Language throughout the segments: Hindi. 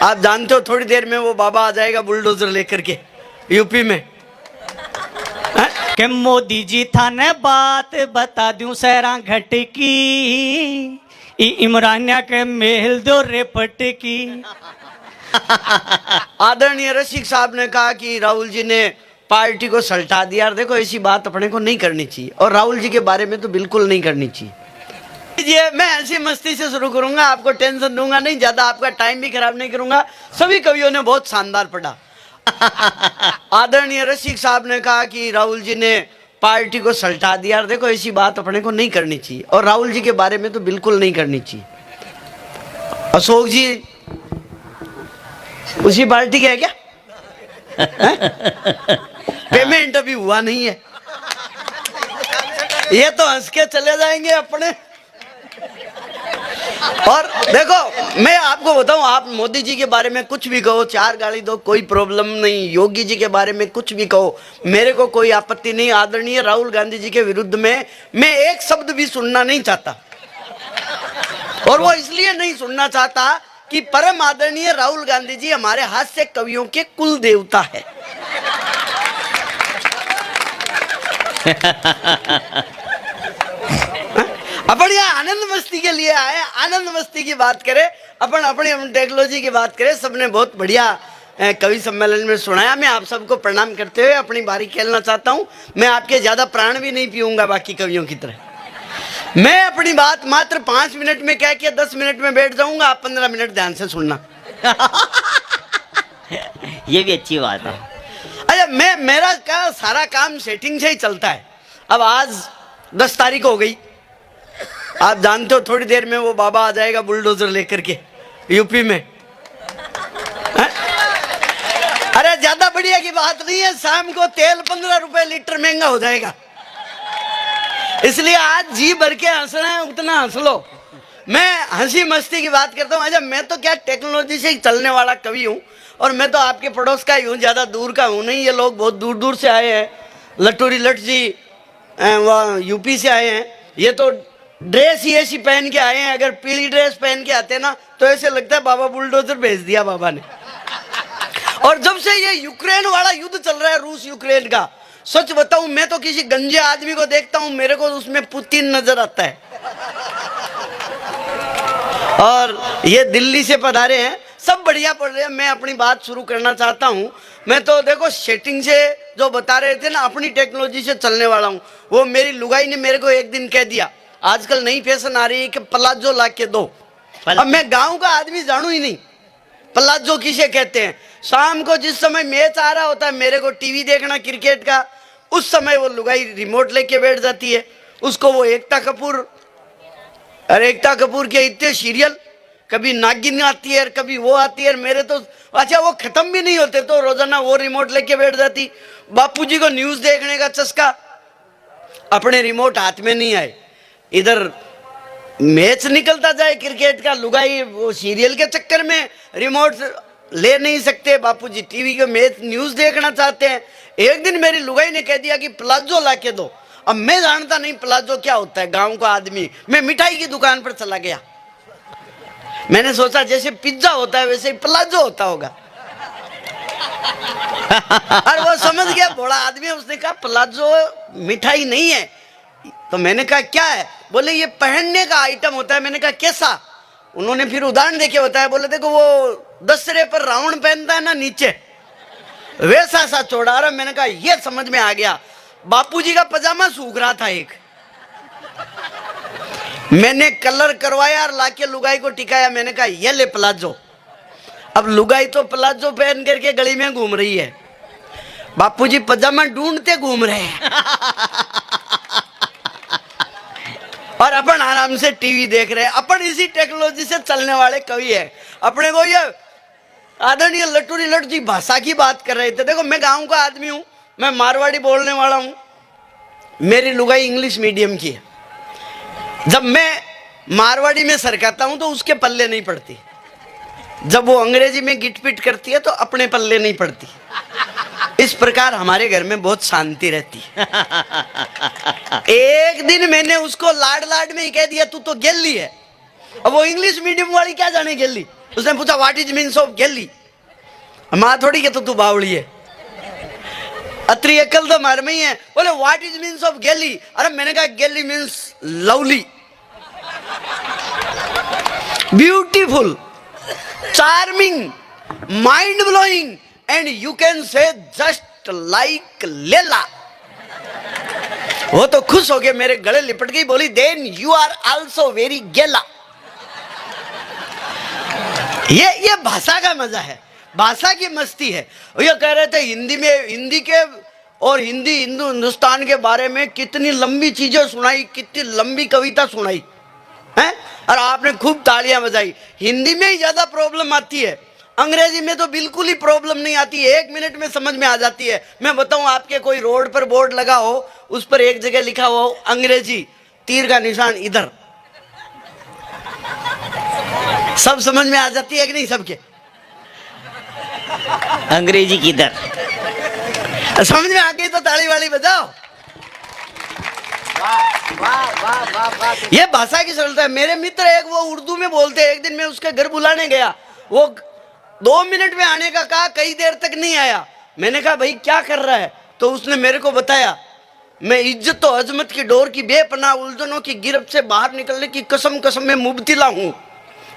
आप जानते हो थोड़ी देर में वो बाबा आ जाएगा बुलडोजर लेकर के यूपी में। कि मोदी जी थाने बात बता दूं सैरा घट की, इमरानिया के मेल दो रेपट की। आदरणीय रसिक साहब ने कहा कि राहुल जी ने पार्टी को सल्टा दिया। यार देखो, ऐसी बात अपने को नहीं करनी चाहिए और राहुल जी के बारे में तो बिल्कुल नहीं करनी चाहिए। मैं ऐसी मस्ती से शुरू करूंगा, आपको टेंशन दूंगा नहीं, ज्यादा आपका टाइम भी खराब नहीं करूंगा। सभी कवियों ने बहुत शानदार पढ़ा। आदरणीय रसिक साहब ने कहा कि राहुल जी ने पार्टी को सल्टा दिया। यार देखो, ऐसी बात अपने को नहीं करनी चाहिए और राहुल जी के बारे में तो बिल्कुल नहीं करनी चाहिए। अशोक जी उसी पार्टी के है क्या? पेमेंट अभी हुआ नहीं है, ये तो हंस के चले जाएंगे अपने। और देखो, मैं आपको बताऊं, आप मोदी जी के बारे में कुछ भी कहो, चार गाली दो, कोई प्रॉब्लम नहीं। योगी जी के बारे में कुछ भी कहो, मेरे को कोई आपत्ति नहीं। आदरणीय राहुल गांधी जी के विरुद्ध में मैं एक शब्द भी सुनना नहीं चाहता, और वो इसलिए नहीं सुनना चाहता कि परम आदरणीय राहुल गांधी जी हमारे हास्य कवियों के कुल देवता है। अपन यहाँ आनंद मस्ती के लिए आए, आनंद मस्ती की बात करें, अपन अपनी टेक्नोलॉजी की बात करें। सबने बहुत बढ़िया कवि सम्मेलन में सुनाया। मैं आप सबको प्रणाम करते हुए अपनी बारी खेलना चाहता हूँ। मैं आपके ज्यादा प्राण भी नहीं पीऊंगा बाकी कवियों की तरह। मैं अपनी बात मात्र 5 मिनट में कह के 10 मिनट में बैठ जाऊंगा। आप 15 मिनट ध्यान से सुनना। ये भी अच्छी बात है। अच्छा, मेरा का सारा काम सेटिंग से ही चलता है। अब आज 10 तारीख हो गई, आप जानते हो थोड़ी देर में वो बाबा आ जाएगा बुलडोजर लेकर के यूपी में। अरे ज्यादा बढ़िया की बात नहीं है, शाम को तेल 15 रुपए लीटर महंगा हो जाएगा। इसलिए आज जी भर के हंसना है उतना हंस लो। मैं हंसी मस्ती की बात करता हूँ। अच्छा, मैं तो क्या टेक्नोलॉजी से ही चलने वाला कवि हूँ, और मैं तो आपके पड़ोस का ही हूँ, ज्यादा दूर का हूँ नहीं। ये लोग बहुत दूर दूर से आए हैं। लटूरी लट जी वहाँ यूपी से आए हैं। ये तो ड्रेस ही ऐसी पहन के आए हैं। अगर पीली ड्रेस पहन के आते ना तो ऐसे लगता है बाबा बुलडोजर भेज दिया बाबा ने। और जब से ये यूक्रेन वाला युद्ध चल रहा है, रूस यूक्रेन का, सच बताऊं, मैं तो किसी गंजे आदमी को देखता हूं, मेरे को उसमें पुतिन नजर आता है। और ये दिल्ली से पधारे हैं, सब बढ़िया पढ़ रहे हैं। मैं अपनी बात शुरू करना चाहता हूं। मैं तो देखो सेटिंग से जो बता रहे थे ना, अपनी टेक्नोलॉजी से चलने वाला हूं। वो मेरी लुगाई ने मेरे को एक दिन कह दिया, आजकल नई फैशन आ रही है कि प्लाजो ला के दो। अब मैं गांव का आदमी जानू ही नहीं प्लाजो किसे कहते हैं। शाम को जिस समय मैच आ रहा होता है, मेरे को टीवी देखना क्रिकेट का, उस समय वो लुगाई रिमोट लेके बैठ जाती है। उसको वो एकता कपूर, अरे एकता कपूर के इतने सीरियल, कभी नागिन आती है, कभी वो आती है। मेरे तो अच्छा वो खत्म भी नहीं होते, तो रोजाना वो रिमोट लेके बैठ जाती। बापूजी को न्यूज देखने का चस्का, अपने रिमोट हाथ में नहीं आए, इधर मैच निकलता जाए क्रिकेट का, लुगाई वो सीरियल के चक्कर में रिमोट ले नहीं सकते। बापूजी टीवी के मैच न्यूज देखना चाहते हैं। एक दिन मेरी लुगाई ने कह दिया कि प्लाजो ला के दो। अब मैं जानता नहीं प्लाजो क्या होता है, गांव का आदमी। मैं मिठाई की दुकान पर चला गया। मैंने सोचा जैसे पिज्जा होता है वैसे ही प्लाजो होता होगा। और वो समझ गया, बड़ा आदमी। उसने कहा प्लाजो मिठाई नहीं है। तो मैंने कहा क्या है? बोले ये पहनने का आइटम होता है। मैंने कहा कैसा? उन्होंने फिर उदाहरण देके बताया। बोले देखो वो दसरे पर रावण पहनता है ना नीचे, वैसा सा चौड़ा। रहा। मैंने कहा ये समझ में आ गया। बापूजी का पजामा सूख रहा था एक, मैंने कलर करवाया और लाके लुगाई को टिकाया। मैंने कहा ये ले प्लाजो। अब लुगाई तो प्लाजो पहन करके गली में घूम रही है, बापूजी पजामा ढूंढते घूम रहे हैं। और अपन आराम से टीवी देख रहे हैं। अपन इसी टेक्नोलॉजी से चलने वाले कवि है। अपने को ये आदरणीय लटूरी लट जी भाषा की बात कर रहे थे। देखो मैं गांव का आदमी हूं, मैं मारवाड़ी बोलने वाला हूं। मेरी लुगाई इंग्लिश मीडियम की है। जब मैं मारवाड़ी में सरकाता हूं तो उसके पल्ले नहीं पड़ती। जब वो अंग्रेजी में गिटपिट करती है तो अपने पल्ले नहीं पड़ती। इस प्रकार हमारे घर में बहुत शांति रहती है। एक दिन मैंने उसको लाड लाड में ही कह दिया तू तो गेली है। अब वो इंग्लिश मीडियम वाली क्या जाने गेली, उसने पूछा व्हाट इज मीन्स ऑफ गेली। माँ थोड़ी के तो तू बावड़ी है, अत्री अकल तो मार में ही है। बोले व्हाट इज मीन्स ऑफ गेली। अरे मैंने कहा गेली means lovely, beautiful, charming, mind blowing and you can say just like लेला। वो तो खुश हो गए, मेरे गले लिपट गई, बोली then you are also very गेला। ये भाषा का मजा है, भाषा की मस्ती है। ये कह रहे थे हिंदी में, हिंदी के और हिंदी हिंदुस्तान के बारे में कितनी लंबी चीजें सुनाई, कितनी लंबी कविता सुनाई है, और आपने खूब तालियां बजाई। हिंदी में ही ज्यादा प्रॉब्लम आती है, अंग्रेजी में तो बिल्कुल ही प्रॉब्लम नहीं आती, 1 मिनट में समझ में आ जाती है। मैं बताऊं, आपके कोई रोड पर बोर्ड लगा हो, उस पर एक जगह लिखा हो अंग्रेजी, तीर का निशान इधर, सब समझ में आ जाती है कि नहीं? सबके अंग्रेजी किधर? समझ में आ गई तो ताली वाली बजाओ। ये भाषा की सरलता है। मेरे मित्र एक वो उर्दू में बोलते हैं, एक दिन मैं उसके घर बुलाने गया, वो 2 मिनट में आने का कहा, कई देर तक नहीं आया। मैंने कहा भाई क्या कर रहा है? तो उसने मेरे को बताया, मैं इज्जत और अजमत की डोर की बेपनाह उलझनों की गिरफ्त से बाहर निकलने की कसम कसम में मुब्तिला हूँ।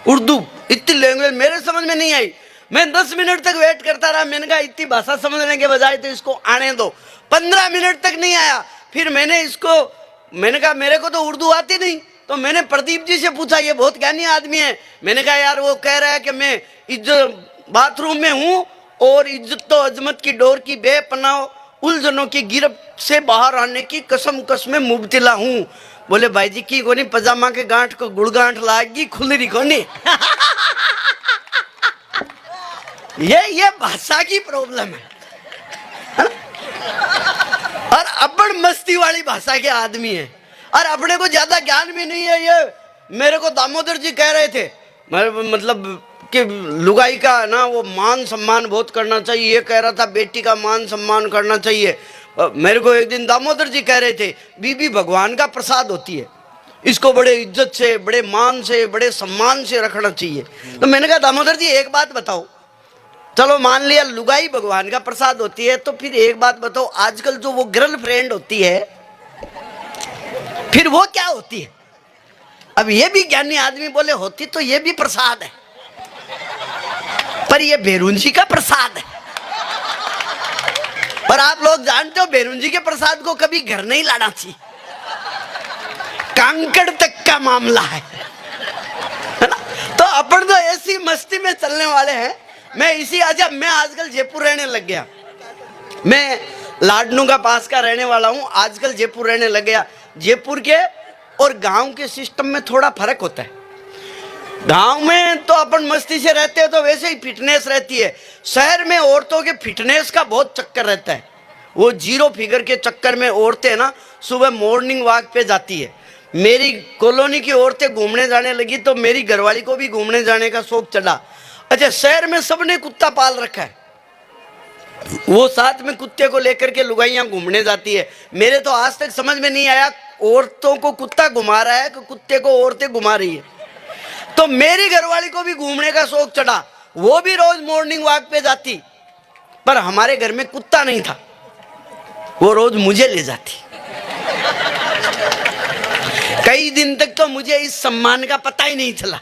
उर्दू इतनी लैंग्वेज मेरे समझ में नहीं आई। मैं 10 मिनट तक वेट करता रहा। मैंने कहा इतनी भाषा समझने के बजाय तो इसको आने दो। 15 मिनट तक नहीं आया। फिर मैंने कहा मेरे को तो उर्दू आती नहीं, तो मैंने प्रदीप जी से पूछा, ये बहुत ज्ञानी आदमी है। मैंने कहा यार वो कह रहा है कि मैं इज्जत बाथरूम में हूँ और इज्जत तो अजमत की डोर की बेपनाह उलझनों की गिरफ्त से बाहर आने की कसम कसम मुब्तिला हूँ। बोले भाई जी की कोनी पजामा के गांठ को गुड़गांठ लागी खुली कोनी। ये भाषा की प्रॉब्लम है और अब्बड़ मस्ती वाली भाषा के आदमी है और अपने को ज्यादा ज्ञान भी नहीं है। ये मेरे को दामोदर जी कह रहे थे, मतलब कि लुगाई का ना वो मान सम्मान बहुत करना चाहिए। ये कह रहा था बेटी का मान सम्मान करना चाहिए। मेरे को एक दिन दामोदर जी कह रहे थे बीबी भगवान का प्रसाद होती है, इसको बड़े इज्जत से, बड़े मान से, बड़े सम्मान से रखना चाहिए। तो मैंने कहा दामोदर जी एक बात बताओ, चलो मान लिया लुगाई भगवान का प्रसाद होती है, तो फिर एक बात बताओ, आजकल जो वो गर्लफ्रेंड होती है फिर वो क्या होती है? अब ये भी ज्ञानी आदमी बोले होती तो ये भी प्रसाद है, पर ये बेरुंजी का प्रसाद है। पर आप लोग जानते हो बेरुंजी के प्रसाद को कभी घर नहीं लाना चाहिए, कांकड़ तक का मामला है ना? तो अपन तो ऐसी मस्ती में चलने वाले हैं। मैं आजकल जयपुर रहने लग गया। मैं लाडनू का पास का रहने वाला हूँ, आजकल जयपुर रहने लग गया। जयपुर के और गांव के सिस्टम में थोड़ा फर्क होता है। गांव में तो अपन मस्ती से रहते हैं तो वैसे ही फिटनेस रहती है। शहर में औरतों के फिटनेस का बहुत चक्कर रहता है। वो 0 फिगर के चक्कर में औरतें ना सुबह मॉर्निंग वॉक पे जाती है। मेरी कॉलोनी की औरतें घूमने जाने लगी तो मेरी घरवाली को भी घूमने जाने का शौक चढ़ा। अच्छा, शहर में सबने कुत्ता पाल रखा है, वो साथ में कुत्ते को लेकर के लुगाइयां घूमने जाती है। मेरे तो आज तक समझ में नहीं आया औरतों को कुत्ता घुमा रहा है कि कुत्ते को औरतें घुमा रही है। तो मेरी घरवाली को भी घूमने का शौक चढ़ा, वो भी रोज मॉर्निंग वॉक पे जाती, पर हमारे घर में कुत्ता नहीं था, वो रोज मुझे ले जाती। कई दिन तक तो मुझे इस सम्मान का पता ही नहीं चला।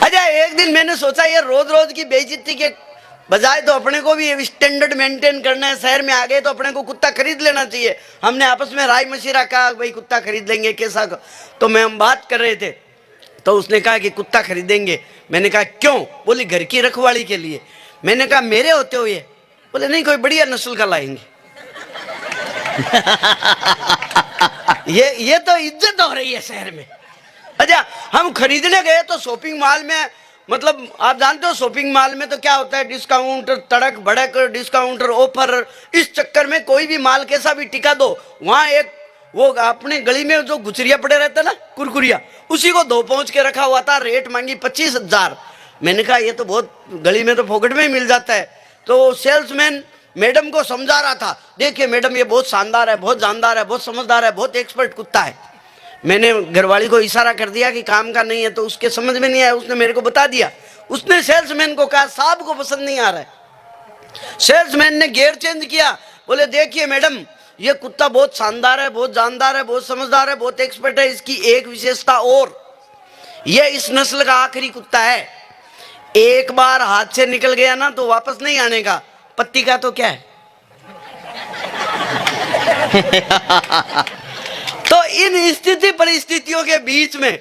अच्छा, एक दिन मैंने सोचा ये रोज रोज की बेइज्जती के बजाय तो अपने को भी स्टैंडर्ड मेंटेन करना है। शहर में आ गए तो अपने को कुत्ता खरीद लेना चाहिए। हमने आपस में राय मशविरा कहा भाई कुत्ता खरीद लेंगे कैसा, तो हम बात कर रहे थे तो उसने कहा कि कुत्ता खरीदेंगे। मैंने कहा क्यों? बोली घर की रखवाली के लिए। मैंने कहा मेरे होते हुए? बोले नहीं, कोई बढ़िया नस्ल का लाएंगे। ये तो इज्जत हो रही है शहर में। अच्छा, हम खरीदने गए तो शॉपिंग मॉल में, मतलब आप जानते हो शॉपिंग मॉल में तो क्या होता है, डिस्काउंट, तड़क भड़क, डिस्काउंटर, ऑफर। इस चक्कर में कोई भी माल कैसा भी टिका दो, वहाँ एक वो अपने गली में जो गुचरिया पड़े रहता ना, कुरकुरिया, उसी को 2 पहुँच के रखा हुआ था। रेट मांगी 25,000। मैंने कहा ये तो बहुत गली में तो फोकट में ही मिल जाता है। तो सेल्समैन मैडम को समझा रहा था, देखिए मैडम ये बहुत शानदार है, बहुत जानदार है, बहुत समझदार है, बहुत एक्सपर्ट कुत्ता है। मैंने घरवाली को इशारा कर दिया कि काम का नहीं है, तो उसके समझ में नहीं आया, उसने मेरे को बता दिया। उसने सेल्समैन को कहा साहब को पसंद नहीं आ रहा है। सेल्समैन ने गियर चेंज किया, बोले देखिए मैडम, ये कुत्ता बहुत शानदार है, बहुत जानदार है, बहुत समझदार है, बहुत एक्सपर्ट है। इसकी एक विशेषता और, ये इस नस्ल का आखिरी कुत्ता है, एक बार हाथ से निकल गया ना तो वापस नहीं आने का। पत्ती का तो क्या है। तो इन स्थिति परिस्थितियों के बीच में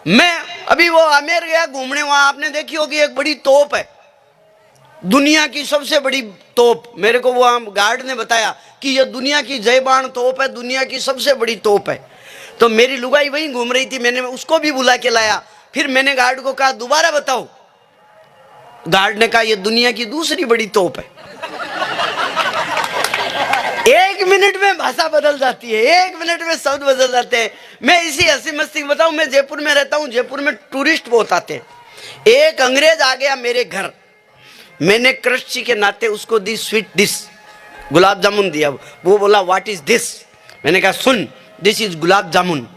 मैं अभी वो आमेर गया घूमने, वहां आपने देखी होगी एक बड़ी तोप है, दुनिया की सबसे बड़ी तोप। मेरे को वो गार्ड ने बताया कि ये दुनिया की जयबान तोप है, दुनिया की सबसे बड़ी तोप है। तो मेरी लुगाई वहीं घूम रही थी, मैंने उसको भी बुला के लाया। फिर मैंने गार्ड को कहा दोबारा बताओ। गार्ड ने कहा ये दुनिया की दूसरी बड़ी तोप है। एक मिनट में भाषा बदल जाती है, एक मिनट में शब्द बदल जाते हैं। मैं इसी हंसी मस्ती बताऊं, मैं जयपुर में रहता हूं, जयपुर में टूरिस्ट बहुत आते हैं। एक अंग्रेज आ गया मेरे घर, मैंने कृषि के नाते उसको दी स्वीट डिश, गुलाब जामुन दिया। वो बोला व्हाट इज दिस, मैंने कहा सुन दिस इज गुलाब जामुन।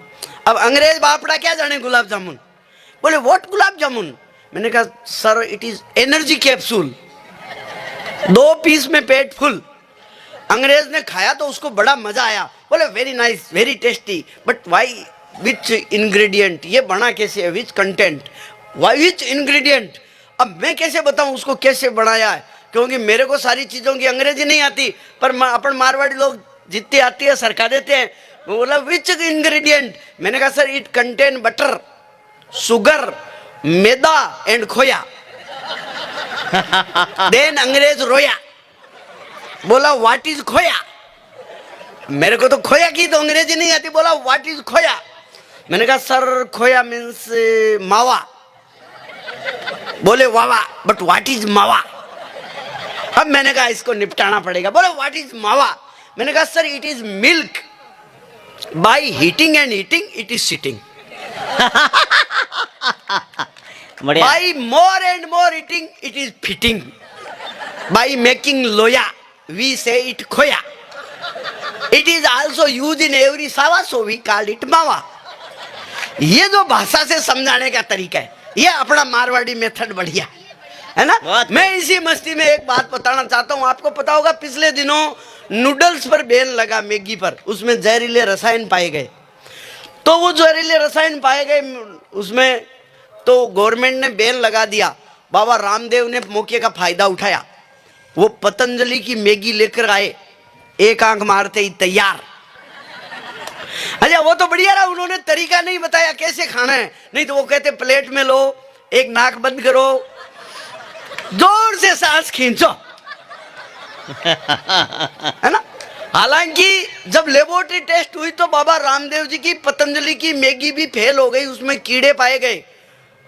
अब अंग्रेज बापड़ा क्या जाने गुलाब जामुन, बोले व्हाट गुलाब जामुन, मैंने कहा sir it is energy capsule, 2 piece में पेट फुल। अंग्रेज ने खाया तो उसको बड़ा मजा आया, बोले very nice very tasty, but why which ingredient, ये बना कैसे है, विच कंटेंट, वाई विच इंग्रेडिएंट। अब मैं कैसे बताऊं उसको कैसे बनाया है, क्योंकि मेरे को सारी चीजों की अंग्रेजी नहीं आती, पर अपन मारवाड़ी लोग जितनी आती है सरका देते हैं। वो बोला विच इंग्रेडिएंट, मैंने कहा sir it contain butter sugar maida and खोया। देन अंग्रेज रोया, बोला व्हाट इज खोया, मेरे को तो खोया की तो अंग्रेजी नहीं आती, बोला व्हाट इज खोया। मैंने कहा सर खोया मीन्स मावा, बोले वावा, बट व्हाट इज मावा। अब मैंने कहा इसको निपटाना पड़ेगा, बोले व्हाट इज मावा, मैंने कहा sir it is milk, by heating and eating it is sitting, by more and more eating it is fitting, by making लोया we say it khoya, it is also use in every सावा सो वी कॉल इट मावा। ये जो भाषा से समझाने का तरीका है, ये अपना मारवाड़ी मेथड बढ़िया है ना। मैं इसी मस्ती में एक बात बताना चाहता हूं, आपको पता होगा पिछले दिनों नूडल्स पर बैन लगा, मैगी पर, उसमें जहरीले रसायन पाए गए। तो वो जहरीले रसायन पाए गए उसमें, तो गवर्नमेंट ने बैन लगा दिया। बाबा रामदेव ने मौके का फायदा उठाया, वो पतंजलि की मैगी लेकर आए, एक आंख मारते ही तैयार। अच्छा वो तो बढ़िया रहा, उन्होंने तरीका नहीं बताया कैसे खाना है, नहीं तो वो कहते प्लेट में लो, एक नाक बंद करो, जोर से सांस खींचो, है ना। हालांकि जब लेबोरेटरी टेस्ट हुई तो बाबा रामदेव जी की पतंजलि की मैगी भी फेल हो गई, उसमें कीड़े पाए गए।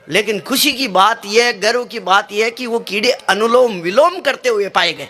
लेकिन खुशी की बात यह, गर्व की बात यह है कि वो कीड़े अनुलोम विलोम करते हुए पाए गए।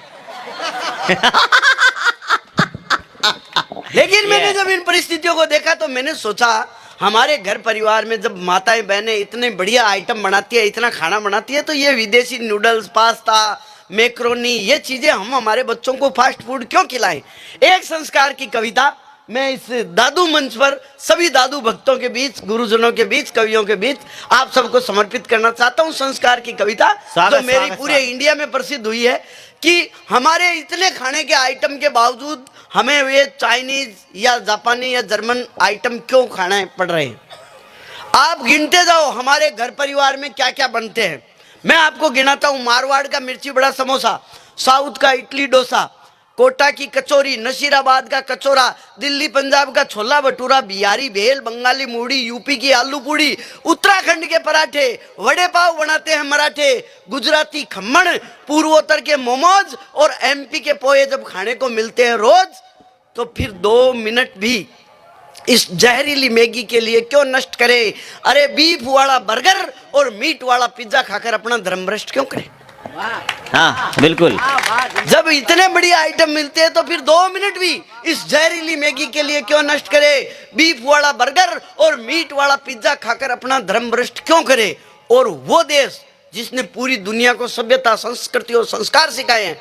लेकिन मैंने जब इन परिस्थितियों को देखा तो मैंने सोचा हमारे घर परिवार में जब माताएं बहनें इतने बढ़िया आइटम बनाती है, इतना खाना बनाती है, तो ये विदेशी नूडल्स पास्ता मैक्रोनी ये चीजें हम हमारे बच्चों को फास्ट फूड क्यों खिलाएं। एक संस्कार की कविता मैं इस दादू मंच पर सभी दादू भक्तों के बीच, गुरुजनों के बीच, कवियों के बीच आप सबको समर्पित करना चाहता हूं। संस्कार की कविता जो मेरी पूरे इंडिया में प्रसिद्ध हुई है कि हमारे इतने खाने के आइटम के बावजूद हमें ये चाइनीज या जापानी या जर्मन आइटम क्यों खाना पड़ रहे हैं। आप गिनते जाओ हमारे घर परिवार में क्या क्या बनते हैं। मैं आपको गिनाता हूं, मारवाड़ का मिर्ची बड़ा समोसा, साउथ का इडली डोसा, कोटा की कचौरी, नशीराबाद का कचौरा, दिल्ली पंजाब का छोला भटूरा, बिहारी भेल, बंगाली मूढ़ी, यूपी की आलू पूड़ी, उत्तराखंड के पराठे, वड़े पाव बनाते हैं मराठे, गुजराती खम्मण, पूर्वोत्तर के मोमोज और एमपी के पोहे जब खाने को मिलते हैं रोज, तो फिर 2 मिनट भी इस जहरीली मैगी के लिए क्यों नष्ट करें। अरे बीफ वाला बर्गर और मीट वाला पिज्जा खाकर अपना धर्म भ्रष्ट क्यों करें। हाँ बिल्कुल, जब इतने बढ़िया आइटम मिलते हैं तो फिर 2 मिनट भी इस जहरीली मैगी के लिए क्यों नष्ट करे। बीफ वाला बर्गर और मीट वाला पिज्जा खाकर अपना धर्म भ्रष्ट क्यों करे। और वो देश जिसने पूरी दुनिया को सभ्यता, संस्कृति और संस्कार सिखाए हैं,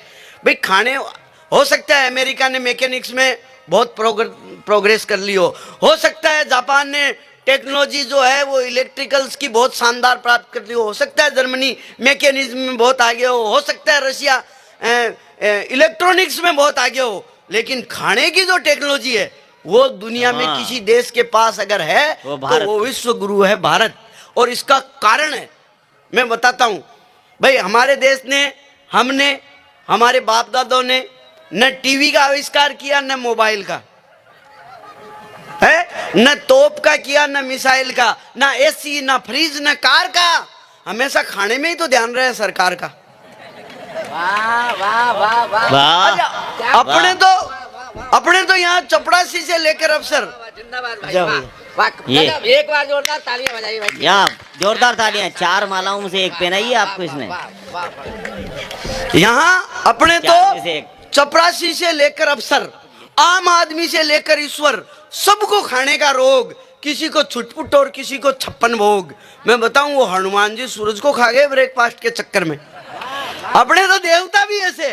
भाई खाने हो सकता है अमेरिका ने मैकेनिक्स में बहुत प्रोग्रेस कर ली हो सकता है जापान ने टेक्नोलॉजी जो है वो इलेक्ट्रिकल्स की बहुत शानदार प्राप्त कर ली हो सकता है जर्मनी मैकेनिज्म में बहुत आगे हो सकता है रशिया इलेक्ट्रॉनिक्स में बहुत आगे हो, लेकिन खाने की जो टेक्नोलॉजी है वो दुनिया में किसी देश के पास अगर है वो तो वो विश्व गुरु है भारत। और इसका कारण है, मैं बताता हूं भाई, हमारे देश ने, हमने, हमारे बाप दादों ने न टीवी का आविष्कार किया न मोबाइल का है, न तोप का किया न मिसाइल का, न एसी न फ्रिज न कार का, हमेशा खाने में ही तो ध्यान रहे सरकार का। वाह वाह वाह वाह वाह अच्छा, अपने तो यहाँ चपड़ासी से लेकर अफसर जिंदाबाद भाई, जाओ। वाह, वाह, ये। मतलब एक बार जोरदार तालियां बजाइए भाई। या जोरदार तालियां, 4 मालाओं में से एक पहनाई है आपको इसने। वाह, वाह, वाह। यहाँ अपने चार में से तो एक। चपरासी से लेकर अफसर, आम आदमी से लेकर ईश्वर, सबको खाने का रोग, किसी को छुटपुट और किसी को 56 भोग। मैं बताऊं वो हनुमान जी सूरज को खा गए ब्रेकफास्ट के चक्कर में। अपने तो देवता भी ऐसे,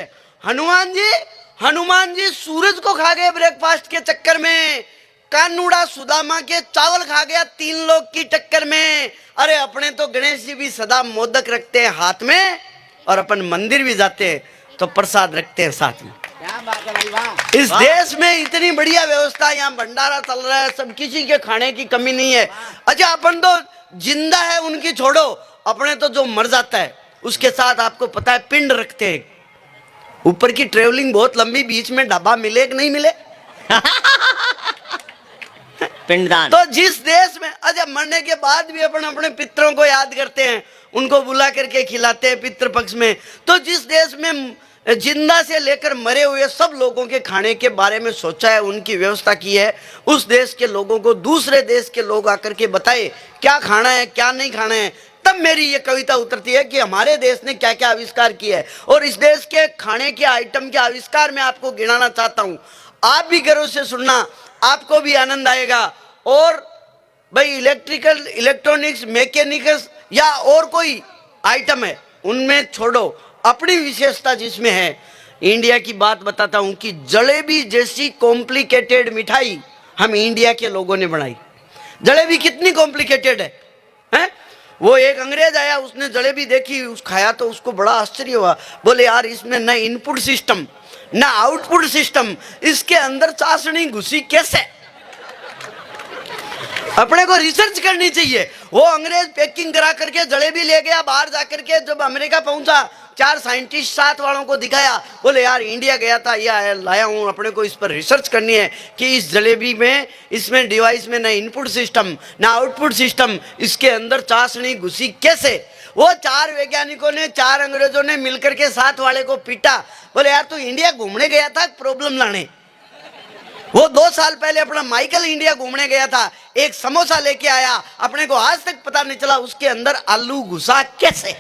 हनुमान जी सूरज को खा गए ब्रेकफास्ट के चक्कर में। कानूड़ा सुदामा के चावल खा गया 3 लोग की टक्कर में। अरे अपने तो गणेश जी भी सदा मोदक रखते हैं हाथ में, और अपन मंदिर भी जाते हैं तो प्रसाद रखते हैं साथ में। क्या बात है भाई, वाह। इस देश में इतनी बढ़िया व्यवस्था, यहाँ भंडारा चल रहा है, सब किसी के खाने की कमी नहीं है। अच्छा, अपन तो जिंदा है उनकी छोड़ो, अपने तो जो मर जाता है उसके साथ आपको पता है पिंड रखते हैं। ऊपर की ट्रेवलिंग बहुत लंबी, बीच में ढाबा मिले कि नहीं मिले। पिंडदान। तो जिस देश में, अच्छा मरने के बाद भी अपन अपने पितरों को याद करते हैं, उनको बुला करके खिलाते हैं पितृ पक्ष में। तो जिस देश में जिंदा से लेकर मरे हुए सब लोगों के खाने के बारे में सोचा है, उनकी व्यवस्था की है, उस देश के लोगों को दूसरे देश के लोग आकर के बताए क्या खाना है क्या नहीं खाना है, तब मेरी ये कविता उतरती है कि हमारे देश ने क्या क्या आविष्कार किया है। और इस देश के खाने के आइटम के आविष्कार में आपको गिनाना चाहता हूं, आप भी गर्व से सुनना, आपको भी आनंद आएगा। और भाई इलेक्ट्रिकल, इलेक्ट्रॉनिक्स, मैकेनिक्स या और कोई आइटम है उनमें छोड़ो, अपनी विशेषता जिसमें है, इंडिया की बात बताता हूं कि जलेबी जैसी कॉम्प्लिकेटेड मिठाई हम इंडिया के लोगों ने बनाई। जलेबी कितनी कॉम्प्लिकेटेड है? वो एक अंग्रेज आया, उसने जलेबी देखी, उस खाया तो उसको बड़ा आश्चर्य हुआ। बोले यार इसमें न इनपुट सिस्टम न आउटपुट सिस्टम, इसके अंदर चाशनी घुसी कैसे? अपने को रिसर्च करनी चाहिए। वो अंग्रेज पैकिंग करा करके जलेबी ले गया, बाहर जाकर के जब अमेरिका पहुंचा 4 साइंटिस्ट साथ वालों को दिखाया, बोले यार इंडिया गया था, यह लाया हूं, अपने को इस पर रिसर्च करनी है कि इस जलेबी में, इसमें डिवाइस में न इनपुट सिस्टम न आउटपुट सिस्टम, इसके अंदर चाशनी घुसी कैसे? वो 4 वैज्ञानिकों ने, 4 अंग्रेजों ने मिलकर के साथ वाले को पीटा। बोले यार तू इंडिया घूमने गया था प्रॉब्लम लाने? वो 2 साल पहले अपना माइकल इंडिया घूमने गया था, एक समोसा लेके आया, अपने को आज तक पता नहीं चला उसके अंदर आलू घुसा कैसे।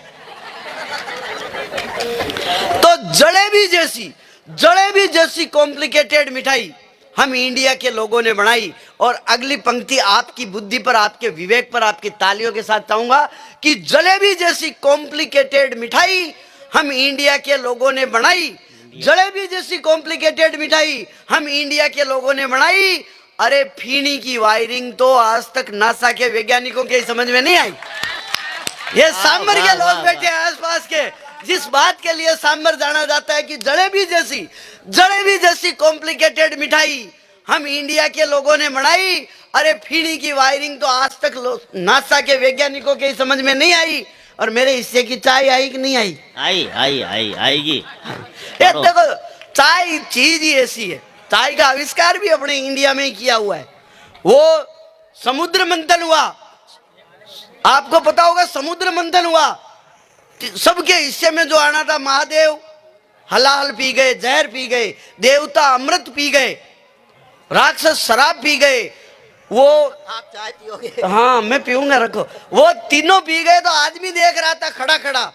तो जलेबी जैसी कॉम्प्लिकेटेड मिठाई हम इंडिया के लोगों ने बनाई। और अगली पंक्ति आपकी बुद्धि पर, आपके विवेक पर, आपकी तालियों के साथ चाहूंगा कि जलेबी जैसी कॉम्प्लिकेटेड मिठाई हम इंडिया के लोगों ने बनाई। जलेबी जैसी कॉम्प्लिकेटेड मिठाई हम इंडिया के लोगों ने बनाई। अरे फीनी की वायरिंग तो आज तक नासा के वैज्ञानिकों के समझ में नहीं आई। ये सांबर के लोग बैठे हैं आसपास के, जिस बात के लिए सांबर जाना जाता है कि जलेबी जैसी कॉम्प्लिकेटेड मिठाई हम इंडिया के लोगों ने बनाई। अरे फीनी की वायरिंग तो आज तक नासा के वैज्ञानिकों के समझ में नहीं आई। और मेरे हिस्से की चाय आई कि नहीं आई? आएगी। ये देखो चाय चीज ही ऐसी है, चाय का आविष्कार भी अपने इंडिया में ही किया हुआ है। वो समुद्र मंथन हुआ, आपको पता होगा समुद्र मंथन हुआ, सबके हिस्से में जो आना था, महादेव हलाल पी गए, जहर पी गए, देवता अमृत पी गए, राक्षस शराब पी गए। वो आप चाय पियोगे? हाँ मैं पीऊंगा, रखो। वो तीनों पी गए तो आदमी देख रहा था खड़ा खड़ा,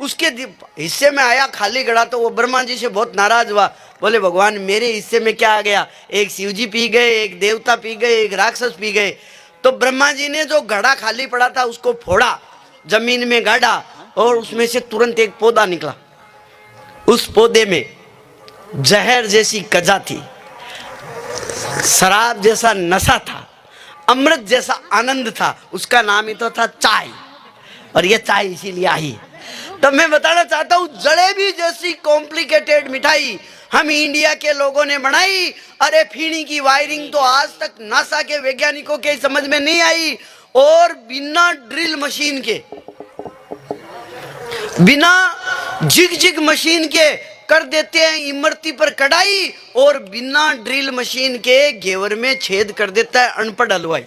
उसके हिस्से में आया खाली घड़ा, तो वो ब्रह्मा जी से बहुत नाराज हुआ। बोले भगवान मेरे हिस्से में क्या आ गया? एक शिव जी पी गए, एक देवता पी गए, एक राक्षस पी गए। तो ब्रह्मा जी ने जो घड़ा खाली पड़ा था उसको फोड़ा, जमीन में गाड़ा, और उसमें से तुरंत एक पौधा निकला। उस पौधे में जहर जैसी कजा थी। शराब जैसा नशा था, अमृत जैसा आनंद था, उसका नाम ही तो था चाय, और ये चाय इसीलिए आई। तो मैं बताना चाहता हूँ, जलेबी जैसी कॉम्प्लिकेटेड मिठाई हम इंडिया के लोगों ने बनाई। अरे फीणी की वायरिंग तो आज तक नासा के वैज्ञानिकों के समझ में नहीं आई, और बिना ड्रिल मशीन के, बिना जिग जिग मशीन के कर देते हैं इमरती पर कढ़ाई, और बिना ड्रिल मशीन के घेवर में छेद कर देता है अनपढ़ हलवाई।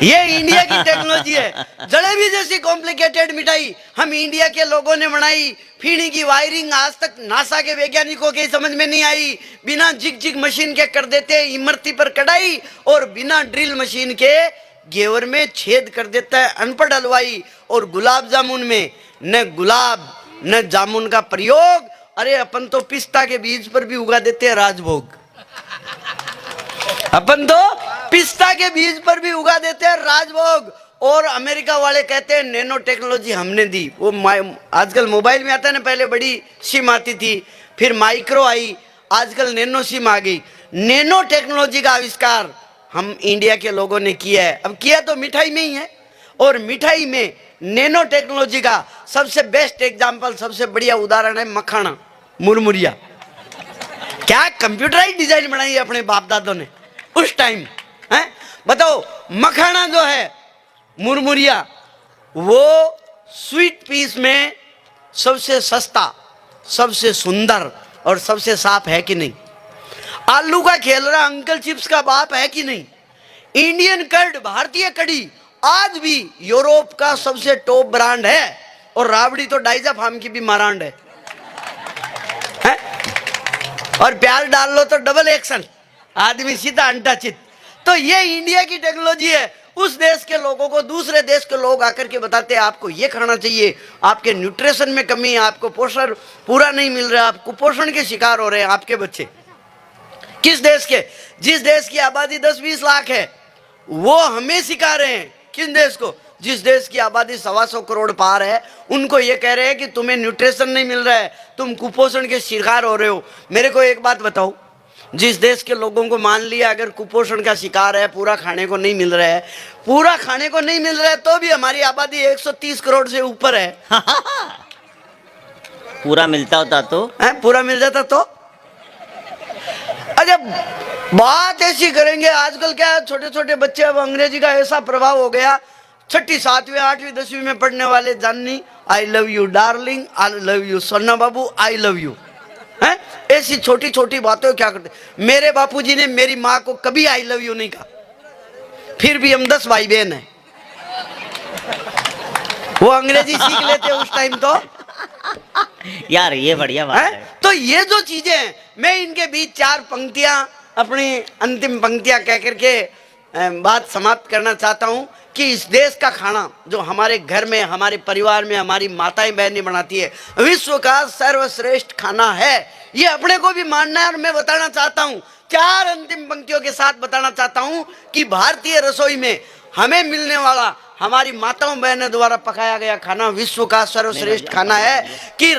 ये इंडिया की टेक्नोलॉजी है। जलेबी जैसी कॉम्प्लिकेटेड मिठाई हम इंडिया के लोगों ने बनाई। फीणी की वायरिंग आज तक नासा के वैज्ञानिकों के समझ में नहीं आई। बिना जिग जिग मशीन के कर देते हैं इमरती पर कढ़ाई, और बिना ड्रिल मशीन के घेवर में छेद कर देता है अनपढ़ हलवाई। और गुलाब जामुन में न गुलाब न जामुन का प्रयोग, अरे अपन तो पिस्ता के बीज पर भी उगा देते हैं राजभोग। अपन तो पिस्ता के बीज पर भी उगा देते हैं राजभोग। और अमेरिका वाले कहते हैं नैनो टेक्नोलॉजी हमने दी। वो आजकल मोबाइल में आता है ना, पहले बड़ी सिम आती थी, फिर माइक्रो आई, आजकल नैनो सिम आ गई। नैनो टेक्नोलॉजी का आविष्कार हम इंडिया के लोगों ने किया है। अब किया तो मिठाई में ही है, और मिठाई में नैनो टेक्नोलॉजी का सबसे बेस्ट एग्जाम्पल, सबसे बढ़िया उदाहरण है मखाना, मुरमुरिया। क्या कंप्यूटराइज डिजाइन बनाई है अपने बाप दादों ने उस टाइम है। बताओ, मखाना जो है, मुरमुरिया, वो स्वीट पीस में सबसे सस्ता, सबसे सुंदर और सबसे साफ है कि नहीं? आलू का खेलरा अंकल चिप्स का बाप है कि नहीं? इंडियन कर्ड, भारतीय कड़ी आज भी यूरोप का सबसे टॉप ब्रांड है, और राबड़ी तो डाइजा फार्म की भी मारांड है? और प्याज डाल लो तो डबल एक्शन, आदमी सीधा अंटाचित। तो ये इंडिया की टेक्नोलॉजी है। उस देश के लोगों को दूसरे देश के लोग आकर के बताते हैं आपको ये खाना चाहिए, आपके न्यूट्रिशन में कमी है, आपको पोषण पूरा नहीं मिल रहा, आप कुपोषण के शिकार हो रहे हैं आपके बच्चे। किस देश के? जिस देश की आबादी 10-20 लाख है, वो हमें सिखा रहे हैं। किस देश को? जिस देश की आबादी 125 करोड़ पार है, उनको ये कह रहे हैं कि तुम्हें न्यूट्रिशन नहीं मिल रहा है, तुम कुपोषण के शिकार हो रहे हो। मेरे को एक बात बताओ, जिस देश के लोगों को मान लिया अगर कुपोषण का शिकार है, पूरा खाने को नहीं मिल रहा है, पूरा खाने को नहीं मिल रहा है, तो भी हमारी आबादी 130 करोड़ से ऊपर है। पूरा मिलता होता तो पूरा मिल जाता तो। अच्छा, बात ऐसी करेंगे, आजकल क्या छोटे छोटे बच्चे, अब अंग्रेजी का ऐसा प्रभाव हो गया, 6ठी 7वीं 8वीं 10वीं में पढ़ने वाले जाननी, I love you darling, I love you सोना बाबू, आई लव यू, हैं? ऐसी छोटी छोटी बातें क्या करते। मेरे बापूजी ने मेरी माँ को कभी आई लव यू नहीं कहा, फिर भी हम 10 भाई बहन हैं। वो अंग्रेजी सीख लेते उस टाइम तो। यार ये बढ़िया बात है। तो ये जो चीजें हैं, मैं इनके बीच 4 पंक्तियां, अपनी अंतिम पंक्तियां कह करके बात समाप्त करना चाहता हूं कि इस देश का खाना जो हमारे घर में, हमारे परिवार में हमारी माताएं बहनें बनाती है, विश्व का सर्वश्रेष्ठ खाना है। ये अपने को भी मानना है। और मैं बताना चाहता हूं, 4 अंतिम पंक्तियों के साथ बताना चाहता हूं कि भारतीय रसोई में हमें मिलने वाला, हमारी माताओं बहनों द्वारा पकाया गया खाना विश्व का सर्वश्रेष्ठ खाना है। कि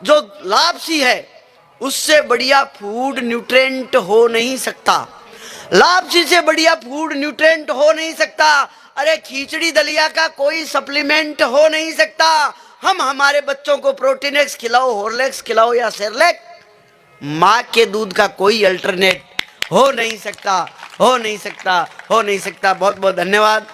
जो लापसी है, उससे बढ़िया फूड न्यूट्रिएंट हो नहीं सकता। लापसी से बढ़िया फूड न्यूट्रिएंट हो नहीं सकता। अरे खिचड़ी दलिया का कोई सप्लीमेंट हो नहीं सकता। हम हमारे बच्चों को प्रोटीन एक्स खिलाओ, हॉर्लिक्स खिलाओ या सेरेलैक, माँ के दूध का कोई अल्टरनेट हो नहीं सकता, हो नहीं सकता, हो नहीं सकता। बहुत बहुत धन्यवाद।